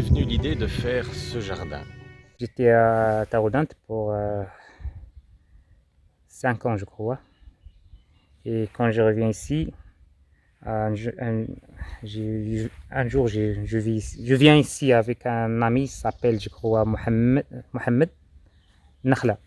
venue l'idée de faire ce jardin? J'étais à Taroudante pour 5 ans, je crois. Et quand je reviens ici, un, un jour, je viens ici avec un ami qui s'appelle, je crois, Mohamed Nakhla,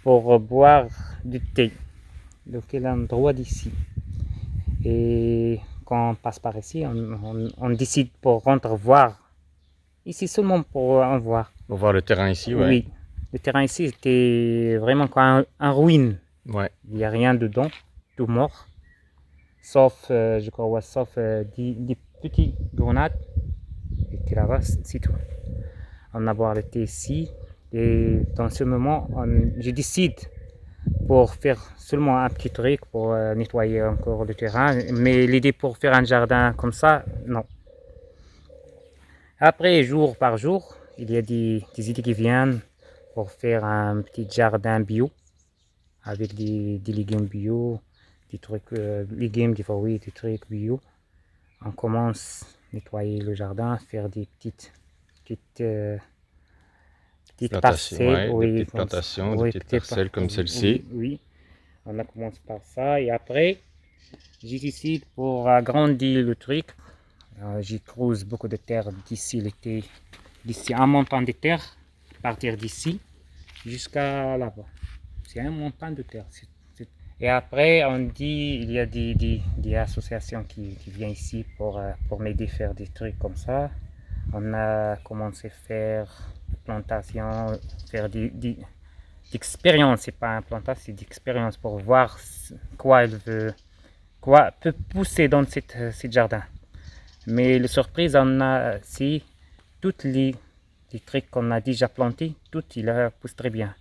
pour boire du thé. De quel endroit d'ici? Et quand on passe par ici, on décide pour rentrer voir. Ici seulement pour en voir. Pour voir le terrain ici, ouais. Oui, le terrain ici était vraiment comme un ruine. Ouais. Il n'y a rien dedans, tout mort. Sauf, je crois, sauf des petites grenades. Et là-bas, c'est tout. On a boire le thé ici. Et dans ce moment, je décide pour faire seulement un petit truc pour nettoyer encore le terrain. Mais l'idée pour faire un jardin comme ça, non. Après, jour par jour, il y a des idées qui viennent pour faire un petit jardin bio avec des légumes bio, des trucs légumes, des fruits, des trucs bio. On commence à nettoyer le jardin, faire des petites parcelles. Ouais, Oui, des petites plantations, des petites parcelles comme celle-ci. Oui, on a commencé par ça et après, j'ai décidé pour agrandir le truc. J'y creuse beaucoup de terre d'ici un montant de terre, partir d'ici jusqu'à là-bas. C'est un montant de terre. Et après, on dit, il y a des associations qui viennent ici pour m'aider à faire des trucs comme ça. On a commencé à faire des plantations, faire des expériences. C'est pas un plantation, c'est des expériences pour voir quoi peut pousser dans ce jardin. Mais la surprise, on a, c'est toutes les trucs qu'on a déjà plantés, tout il pousse très bien.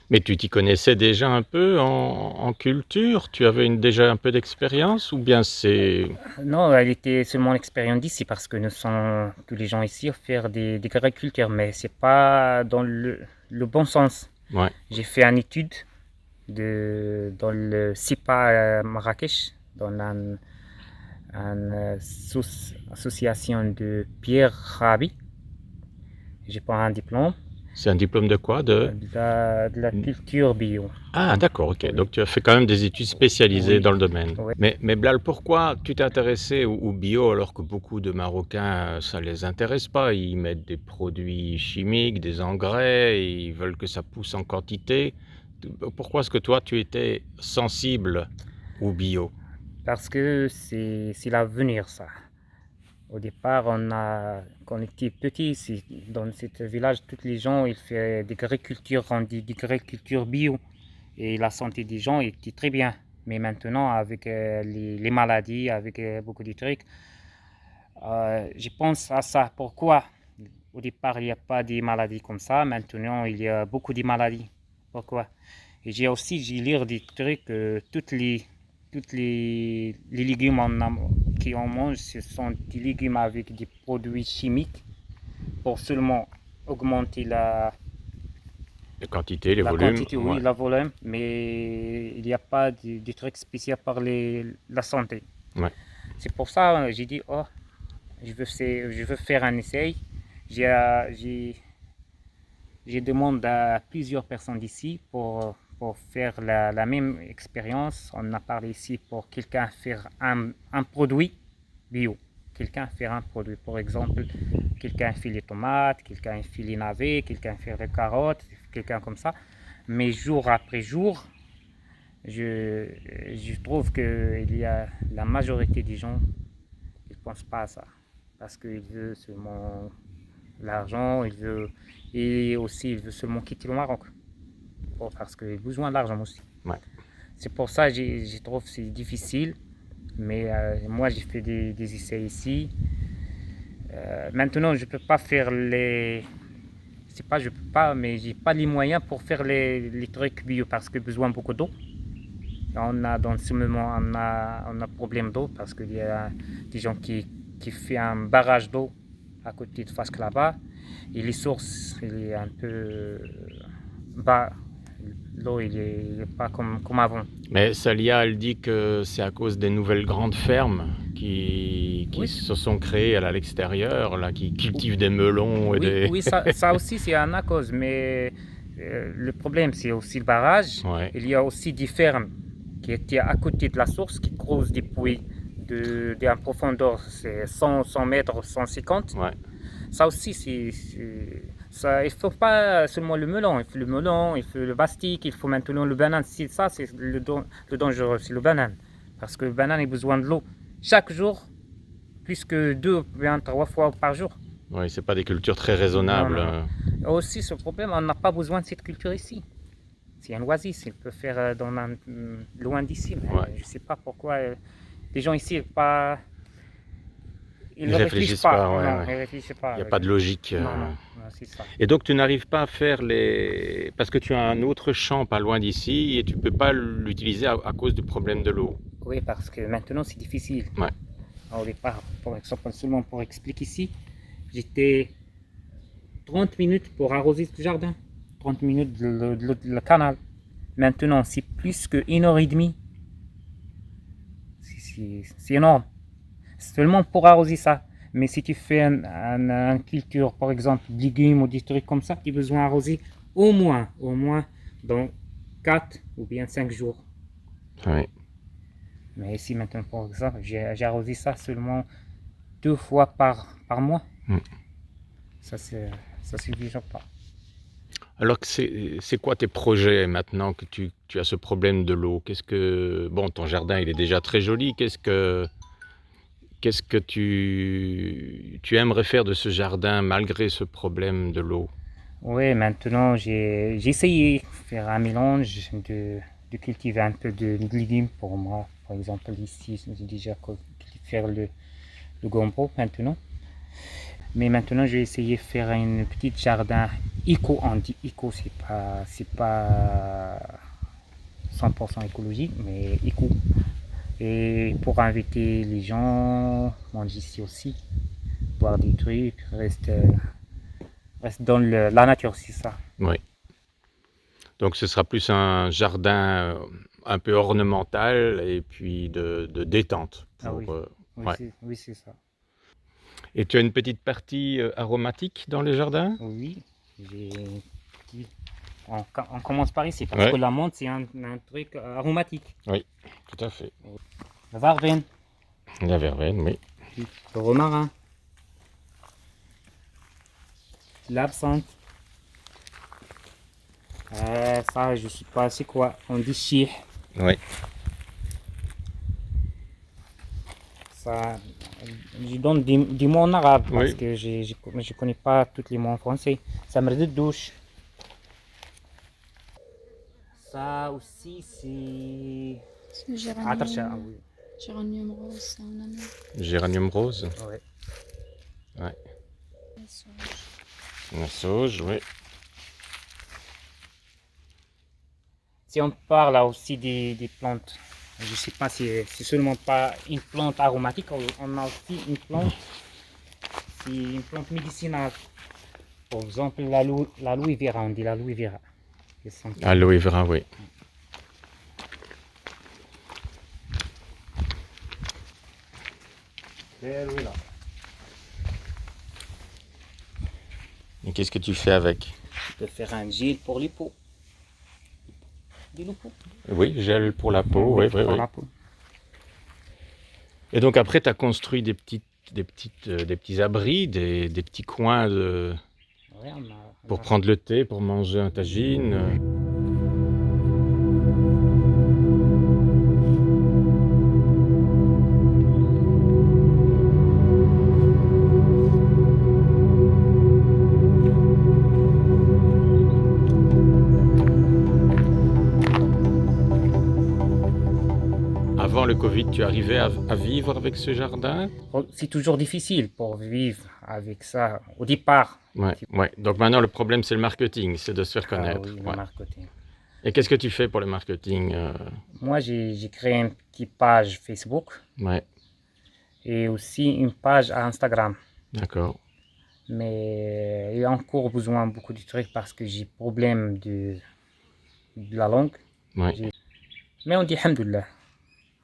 Mais tu t'y connaissais déjà un peu en culture? Tu avais déjà un peu d'expérience ou bien c'est... Non, elle était seulement l'expérience d'ici parce que nous sommes tous les gens ici à faire des agricultures, mais c'est pas dans le bon sens. Ouais. J'ai fait une étude dans le SIPA Marrakech, dans une association de Pierre Rabi. J'ai pas un diplôme. C'est un diplôme de quoi? De la culture bio. Ah, d'accord, ok. Oui. Donc tu as fait quand même des études spécialisées Oui. dans le domaine. Oui. Mais Blal, pourquoi tu t'es intéressé au bio alors que beaucoup de Marocains, ça les intéresse pas? Ils mettent des produits chimiques, des engrais, et ils veulent que ça pousse en quantité. Pourquoi est-ce que toi, tu étais sensible au bio? Parce que c'est l'avenir, ça. Au départ, quand on était petit, dans ce village, tous les gens ils faisaient des agricultures, on dit des agricultures bio. Et la santé des gens était très bien. Mais maintenant, avec les maladies, avec beaucoup de trucs, je pense à ça. Pourquoi? Au départ, il n'y a pas de maladies comme ça. Maintenant, il y a beaucoup de maladies. Pourquoi? Et j'ai lu des trucs, les légumes qu'on mange, ce sont des légumes avec des produits chimiques pour seulement augmenter Les quantités, les la volumes? quantité, oui, Ouais. la volume, mais il n'y a pas de trucs spéciaux pour la santé. Ouais. C'est pour ça que j'ai dit, oh, je veux faire un essai. J'ai demandé à plusieurs personnes d'ici pour faire la même expérience. On a parlé ici pour quelqu'un faire un produit bio. Quelqu'un faire un produit. Par exemple, quelqu'un fait les tomates, quelqu'un fait les navets, quelqu'un fait les carottes, quelqu'un comme ça. Mais jour après jour, je trouve que il y a la majorité des gens ils ne pensent pas à ça. Parce qu'ils veulent seulement l'argent, et aussi ils veulent seulement quitter le Maroc. Parce qu'ils ont besoin d'argent aussi. Ouais. C'est pour ça que je trouve que c'est difficile. Mais moi j'ai fait des essais ici. Maintenant je ne peux pas faire c'est pas je peux pas, mais j'ai pas les moyens pour faire les trucs bio parce que besoin beaucoup d'eau. Dans ce moment on a problème d'eau parce qu'il y a des gens qui fait un barrage d'eau à côté de Fasque là-bas et les sources il est un peu bas, L'eau, il est pas comme avant. Mais Salia, elle dit que c'est à cause des nouvelles grandes fermes qui Oui. se sont créées à l'extérieur, là, qui cultivent des melons et Oui, des... oui, ça aussi c'est une cause, mais le problème c'est aussi le barrage. Ouais, Il y a aussi des fermes qui étaient à côté de la source, qui creusent des puits d'une profondeur, c'est 100 mètres, 150. ouais. Ça aussi, ça, il ne faut pas seulement le melon, il faut le melon, il faut le bastique, il faut maintenant le banane. Ça, c'est le dangereux, c'est le banane. Parce que le banane a besoin de l'eau chaque jour, plus que 2 ou bien 3 fois par jour. Oui, c'est pas des cultures très raisonnables. Non, non. Aussi, ce problème, on n'a pas besoin de cette culture ici. C'est un oasis, il peut faire loin d'ici, mais Ouais. je ne sais pas pourquoi les gens ici, pas, Ils réfléchissent pas, ouais, non, ouais. ils réfléchissent pas. Il n'y a pas de logique. Non, non, c'est ça. Et donc tu n'arrives pas à faire les... Parce que tu as un autre champ pas loin d'ici et tu peux pas l'utiliser à cause du problème de l'eau. Oui, parce que maintenant c'est difficile. Ouais. Au départ, par exemple, seulement pour expliquer ici, j'étais 30 minutes pour arroser ce jardin. 30 minutes le canal. Maintenant, c'est plus que 1 heure et demie. C'est énorme. Seulement pour arroser ça. Mais si tu fais une culture, par exemple, de légumes ou des trucs comme ça, tu as besoin d'arroser au moins dans 4 ou bien 5 jours. Oui. Mais ici maintenant, par exemple, j'ai arrosé ça seulement 2 fois par mois. Ça suffit déjà pas. Alors que c'est quoi tes projets maintenant que tu as ce problème de l'eau? Qu'est-ce que... Bon, ton jardin, il est déjà très joli. Qu'est-ce que tu aimerais faire de ce jardin malgré ce problème de l'eau? Oui, maintenant j'ai essayé de faire un mélange, de cultiver un peu de légumes pour moi. Par exemple, ici, j'ai déjà fait le gombo maintenant. Mais maintenant, je vais essayer de faire un petit jardin éco. On dit éco, c'est pas 100% écologique, mais éco. Et pour inviter les gens, manger ici aussi, boire des trucs, reste dans la nature, c'est ça. Oui. Donc ce sera plus un jardin un peu ornemental et puis de détente. Ah oui, ouais. oui, c'est ça. Et tu as une petite partie aromatique dans les jardins? Oui, on commence par ici, parce que la menthe, c'est un truc aromatique. Oui, tout à fait. La verveine. La verveine, oui. Le romarin. L'absinthe. Ça, je sais pas c'est quoi. On dit chier. Oui. Ça, je donne des mots en arabe parce Oui. que je connais pas tous les mots en français. Ça me de douche. Ça aussi, c'est. C'est le géranium rose, c'est un anneau. Géranium rose. Ouais. Ouais. La sauge. La sauge, oui. Si on parle là aussi des plantes, je sais pas si c'est seulement pas une plante aromatique, on a aussi une plante, c'est une plante médicinale. Par exemple, l'aloe vera, on dit l'aloe vera. Aloe vera, oui. Là. Et qu'est-ce que tu fais avec? Tu peux faire un gel pour les peaux. Des peaux. Oui, gel pour la peau, oui, oui, pour oui. la peau. Et donc après, tu as construit des petits abris, des petits coins Ouais, pour prendre le thé, pour manger un tagine. Avant le Covid, tu arrivais à vivre avec ce jardin? C'est toujours difficile pour vivre avec ça au départ. Ouais, ouais. Donc maintenant, le problème, c'est le marketing, c'est de se faire connaître. Oui, le Ouais. marketing. Et qu'est-ce que tu fais pour le marketing? Moi, j'ai créé une petite page Facebook Ouais, et aussi une page Instagram. d'accord. Mais il y a encore besoin de beaucoup de trucs parce que j'ai problème de de la langue. Ouais. Mais on dit Alhamdoulilah.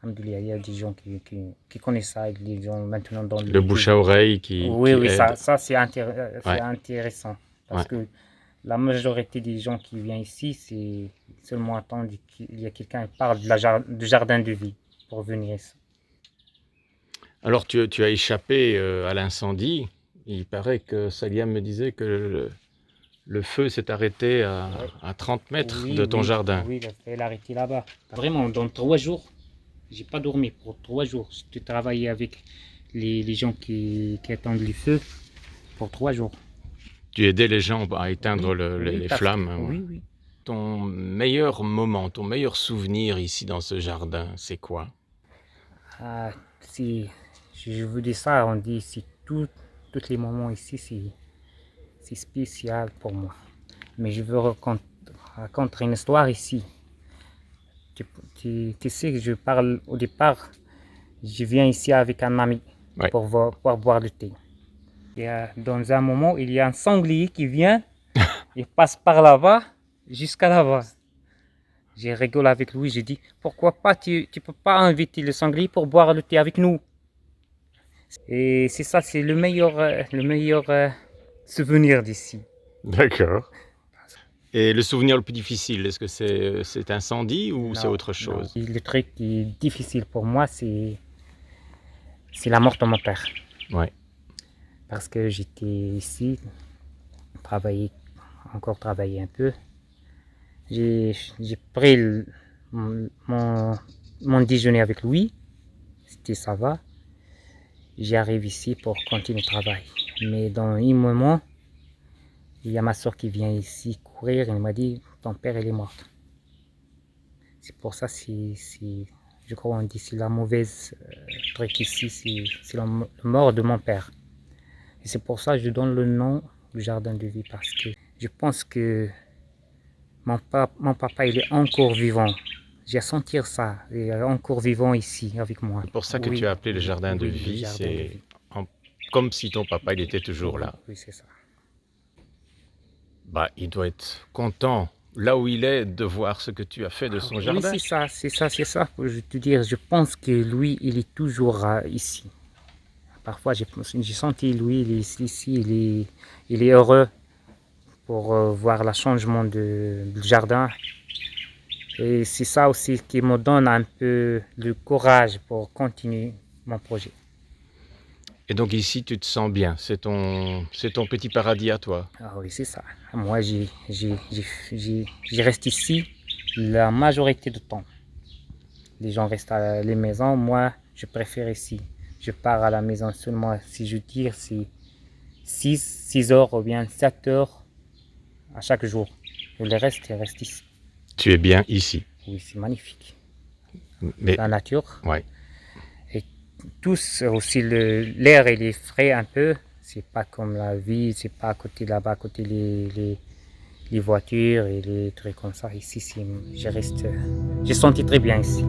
Alhamdoulilah, il y a des gens qui connaissent ça, des gens maintenant dans Le bouche à oreille qui Oui, oui, aide. ça c'est Ouais. intéressant. Parce Ouais. que la majorité des gens qui viennent ici, c'est seulement attendre qu'il y a quelqu'un qui parle du jardin de vie pour venir ici. Alors tu as échappé à l'incendie. Il paraît que Saliam me disait que le feu s'est arrêté à 30 mètres Oui, de ton oui, jardin. Oui, il a arrêté là-bas. Vraiment, dans 3 jours, j'ai pas dormi pour 3 jours. J'ai travaillé avec les gens qui attendent le feu pour 3 jours. Tu aidais les gens à éteindre Oui, les parce que- flammes. Ouais. Oui, oui. Ton meilleur moment, ton meilleur souvenir ici dans ce jardin, c'est quoi? Ah, je vous dis ça, on dit si tous les moments ici, c'est spécial pour moi. Mais je veux raconter une histoire ici. Tu sais que je parle au départ, je viens ici avec un ami Ouais. pour boire du thé. Dans un moment, il y a un sanglier qui vient, il passe par là-bas jusqu'à là-bas. J'ai rigolé avec lui, j'ai dit pourquoi pas tu peux pas inviter le sanglier pour boire le thé avec nous. Et c'est ça, c'est le meilleur souvenir d'ici. D'accord. Et le souvenir le plus difficile, est-ce que c'est cet incendie ou c'est Non, autre chose? non. Le truc qui est difficile pour moi, c'est la mort de mon père. Ouais. Parce que j'étais ici, travailler un peu. J'ai pris mon déjeuner avec lui, ça va. J'arrive ici pour continuer le travail. Mais dans un moment, il y a ma soeur qui vient ici courir et elle m'a dit ton père il est mort. C'est pour ça je crois on dit c'est la mauvaise truc ici, c'est la mort de mon père. Et c'est pour ça que je donne le nom du jardin de vie parce que je pense que mon papa il est encore vivant. J'ai senti ça, il est encore vivant ici avec moi. C'est pour ça que Oui, tu as appelé le jardin de oui, le vie, jardin de c'est vie. comme si ton papa il était toujours là. Oui, c'est ça. Bah, il doit être content, là où il est, de voir ce que tu as fait de son jardin. Oui, c'est ça. Je te dire, je pense que lui, il est toujours ici. Parfois, j'ai senti lui, il est ici, il est heureux pour voir le changement du jardin. Et c'est ça aussi qui me donne un peu le courage pour continuer mon projet. Et donc ici, tu te sens bien, c'est ton petit paradis à toi. Ah oui, c'est ça. Moi, je reste ici la majorité du temps. Les gens restent à la maison, moi, je préfère ici. Je pars à la maison seulement, si je tire, c'est 6 heures ou bien 7 heures à chaque jour. Et le reste, il reste ici. Tu es bien ici. Oui, c'est magnifique. Mais La nature. ouais. Et tous aussi, l'air, il est frais un peu. C'est pas comme la ville, c'est pas à côté là-bas, à côté les voitures et les trucs comme ça. Ici, j'ai senti très bien ici.